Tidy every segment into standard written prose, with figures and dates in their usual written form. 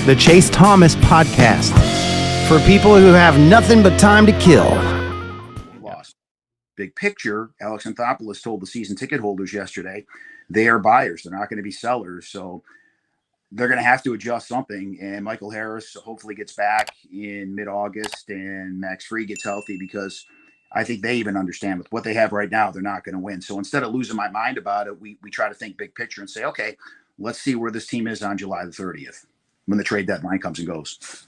the Chase Thomas Podcast, for people who have nothing but time to kill. Lost. Big picture, Alex Anthopoulos told the season ticket holders yesterday they are buyers. They're not going to be sellers. So they're going to have to adjust something. And Michael Harris hopefully gets back in mid-August and Max Fried gets healthy, because I think they even understand with what they have right now, they're not going to win. So instead of losing my mind about it, we try to think big picture and say, okay, let's see where this team is on July the 30th when the trade deadline comes and goes.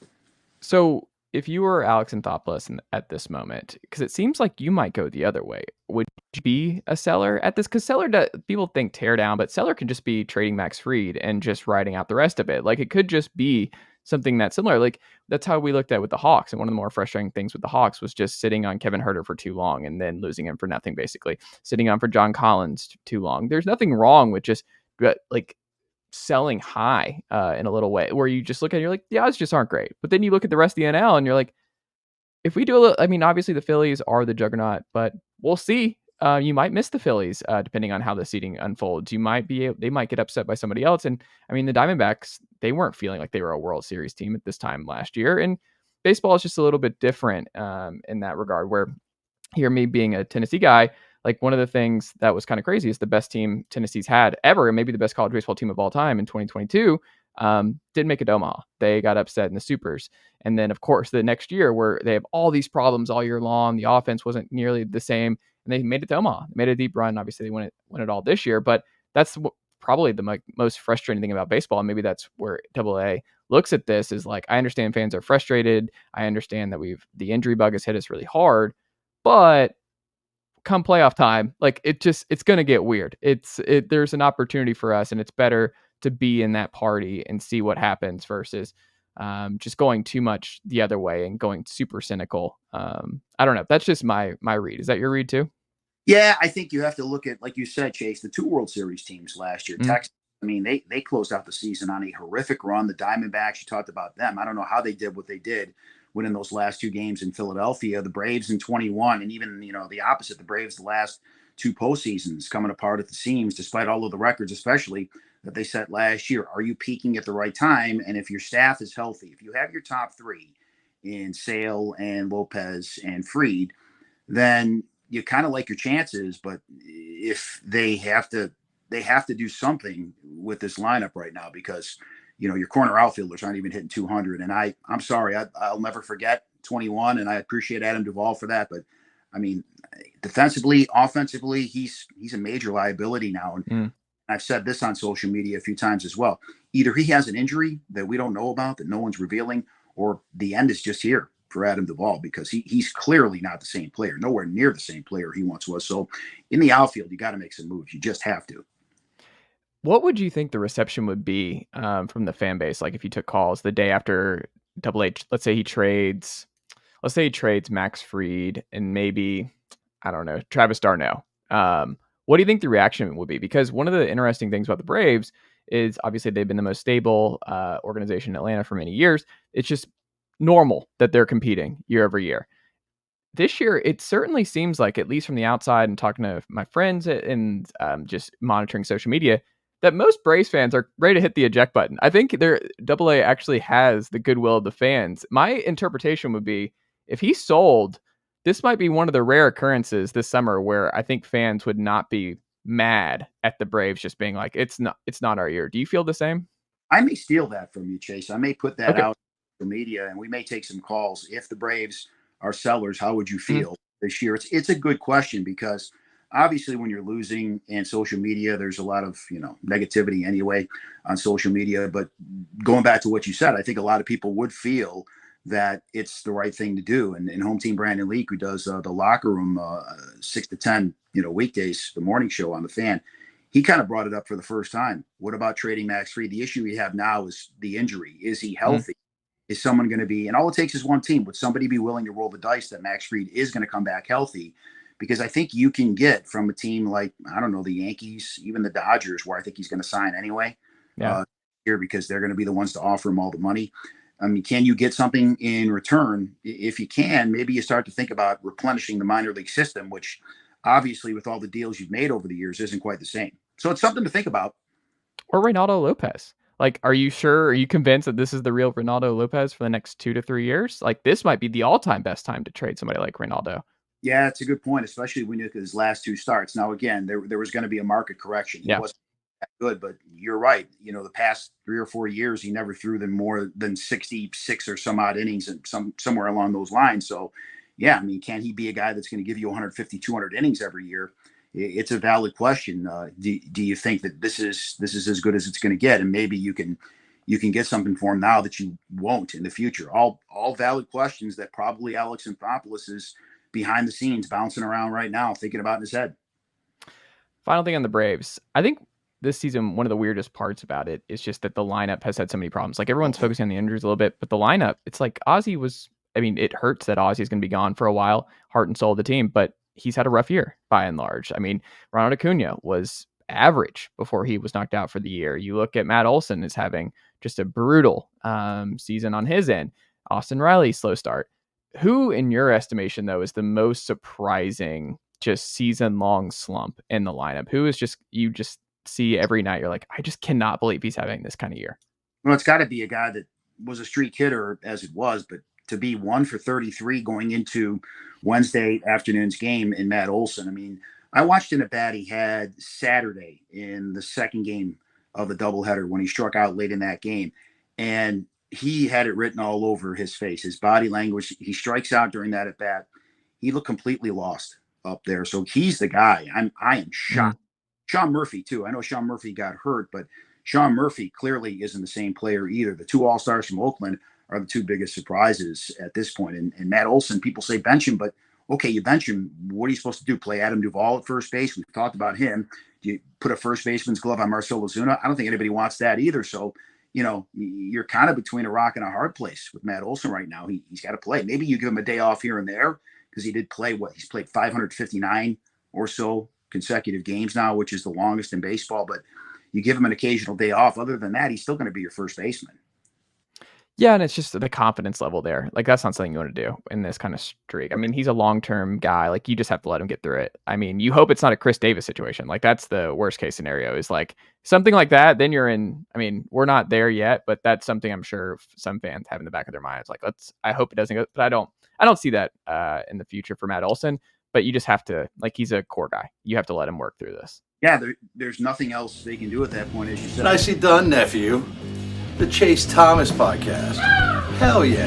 So if you were Alex Anthopoulos at this moment, because it seems like you might go the other way, would you be a seller at this? Because people think tear down, but seller can just be trading Max Fried and just riding out the rest of it. Like, it could just be something that's similar. Like, that's how we looked at it with the Hawks. And one of the more frustrating things with the Hawks was just sitting on Kevin Huerter for too long and then losing him for nothing, basically. Sitting on for John Collins too long. There's nothing wrong with just like selling high in a little way, where you just look at it, you're like, the odds just aren't great. But then you look at the rest of the NL and you're like, if we do a little, I mean, obviously the Phillies are the juggernaut, but we'll see. You might miss the Phillies depending on how the seeding unfolds. They might get upset by somebody else. And I mean, the Diamondbacks, they weren't feeling like they were a World Series team at this time last year. And baseball is just a little bit different in that regard, where here, me being a Tennessee guy, like, one of the things that was kind of crazy is the best team Tennessee's had ever, and maybe the best college baseball team of all time in 2022, didn't make it to Omaha. They got upset in the Supers. And then, of course, the next year, where they have all these problems all year long, the offense wasn't nearly the same, and they made it to Omaha. They made a deep run. Obviously, they won it all this year, but that's probably the most frustrating thing about baseball. And maybe that's where AA looks at this, is like, I understand fans are frustrated. I understand that the injury bug has hit us really hard, but come playoff time, like, it's going to get weird. There's an opportunity for us, and it's better to be in that party and see what happens versus just going too much the other way and going super cynical. I don't know. That's just my read. Is that your read too? Yeah, I think you have to look at, like you said, Chase, the two World Series teams last year. Texas, I mean, they closed out the season on a horrific run. The Diamondbacks, you talked about them. I don't know how they did what they did winning those last two games in Philadelphia. The Braves in 21, and even, the opposite, the Braves the last two postseasons coming apart at the seams, despite all of the records, especially that they set last year. Are you peaking at the right time? And if your staff is healthy, if you have your top three in Sale and Lopez and Fried, then you kind of like your chances. But if they have to do something with this lineup right now, because your corner outfielders aren't even hitting 200. And I'm sorry, I'll never forget 21, and I appreciate Adam Duvall for that. But I mean, defensively, offensively, he's a major liability now. And I've said this on social media a few times as well. Either he has an injury that we don't know about, that no one's revealing, or the end is just here for Adam Duvall, because he's clearly not the same player, nowhere near the same player he once was. So in the outfield, you got to make some moves. You just have to. What would you think the reception would be from the fan base? Like, if you took calls the day after Double H, let's say he trades Max Fried and maybe, I don't know, Travis d'Arnaud. What do you think the reaction would be? Because one of the interesting things about the Braves is, obviously, they've been the most stable organization in Atlanta for many years. It's just normal that they're competing year over year. This year, it certainly seems like, at least from the outside and talking to my friends and just monitoring social media, that most Braves fans are ready to hit the eject button. I think their AA actually has the goodwill of the fans. My interpretation would be, if he sold, this might be one of the rare occurrences this summer where I think fans would not be mad at the Braves just being like, it's not our year. Do you feel the same? I may steal that from you, Chase. I may put that Okay. out on the media, and we may take some calls. If the Braves are sellers, how would you feel this year? It's a good question, because obviously when you're losing in social media, there's a lot of negativity anyway on social media. But going back to what you said, I think a lot of people would feel that it's the right thing to do. And home team Brandon Leak, who does the locker room 6 to 10 weekdays, the morning show on the Fan, he kind of brought it up for the first time. What about trading Max Fried? The issue we have now is the injury. Is he healthy? Is someone going to be, and all it takes is one team, would somebody be willing to roll the dice that Max Fried is going to come back healthy? Because I think you can get from a team like, I don't know, the Yankees, even the Dodgers, where I think he's going to sign anyway, here, because they're going to be the ones to offer him all the money. I mean, can you get something in return? If you can, maybe you start to think about replenishing the minor league system, which obviously with all the deals you've made over the years isn't quite the same. So it's something to think about. Or Reynaldo Lopez. Like, are you sure? Are you convinced that this is the real Ronaldo Lopez for the next 2 to 3 years? Like, this might be the all-time best time to trade somebody like Ronaldo. Yeah, it's a good point, especially when you look at his last 2 starts. Now, again, there was going to be a market correction. He wasn't that good, but you're right. The past 3 or 4 years, he never threw them more than 66 or some odd innings and somewhere along those lines. So, yeah, I mean, can he be a guy that's going to give you 150, 200 innings every year? It's a valid question. Do you think that this is as good as it's going to get, and maybe you can get something for him now that you won't in the future? All valid questions that probably Alex Anthopoulos is behind the scenes bouncing around right now, thinking about in his head. Final thing on the Braves. I think this season, one of the weirdest parts about it is just that the lineup has had so many problems. Like, everyone's focusing on the injuries a little bit, but the lineup, it's like Ozzie was, I mean, it hurts that Ozzie is going to be gone for a while, heart and soul of the team, but he's had a rough year by and large. I mean, Ronald Acuna was average before he was knocked out for the year. You look at Matt Olson is having just a brutal season on his end. Austin Riley, slow start. Who, in your estimation, though, is the most surprising just season-long slump in the lineup? Who is just, you just see every night, you're like, I just cannot believe he's having this kind of year? Well, it's got to be a guy that was a streak hitter as it was, but to be 1 for 33 going into Wednesday afternoon's game in Matt Olson. I mean, I watched an at bat he had Saturday in the second game of the doubleheader when he struck out late in that game. And he had it written all over his face, his body language. He strikes out during that at bat. He looked completely lost up there. So he's the guy. I am shocked. Sean Murphy, too. I know Sean Murphy got hurt, but Sean Murphy clearly isn't the same player either. The 2 All-Stars from Oakland are the 2 biggest surprises at this point. And Matt Olson, people say bench him, but okay, you bench him. What are you supposed to do? Play Adam Duvall at first base? We've talked about him. Do you put a first baseman's glove on Marcell Ozuna? I don't think anybody wants that either. So, you're kind of between a rock and a hard place with Matt Olson right now. He's got to play. Maybe you give him a day off here and there because he did play he's played 559 or so consecutive games now, which is the longest in baseball. But you give him an occasional day off. Other than that, he's still going to be your first baseman. Yeah, and it's just the confidence level there. Like, that's not something you want to do in this kind of streak. I mean, he's a long-term guy. Like, you just have to let him get through it. I mean, you hope it's not a Chris Davis situation. Like, that's the worst case scenario, is like something like that. Then you're in, I mean, we're not there yet, but that's something I'm sure some fans have in the back of their minds. Like, I hope it doesn't go, but I don't see that in the future for Matt Olson. But you just have to, like, he's a core guy. You have to let him work through this. Yeah, there's nothing else they can do at that point, as you said. Nicely done, nephew. The Chase Thomas Podcast. Hell yeah.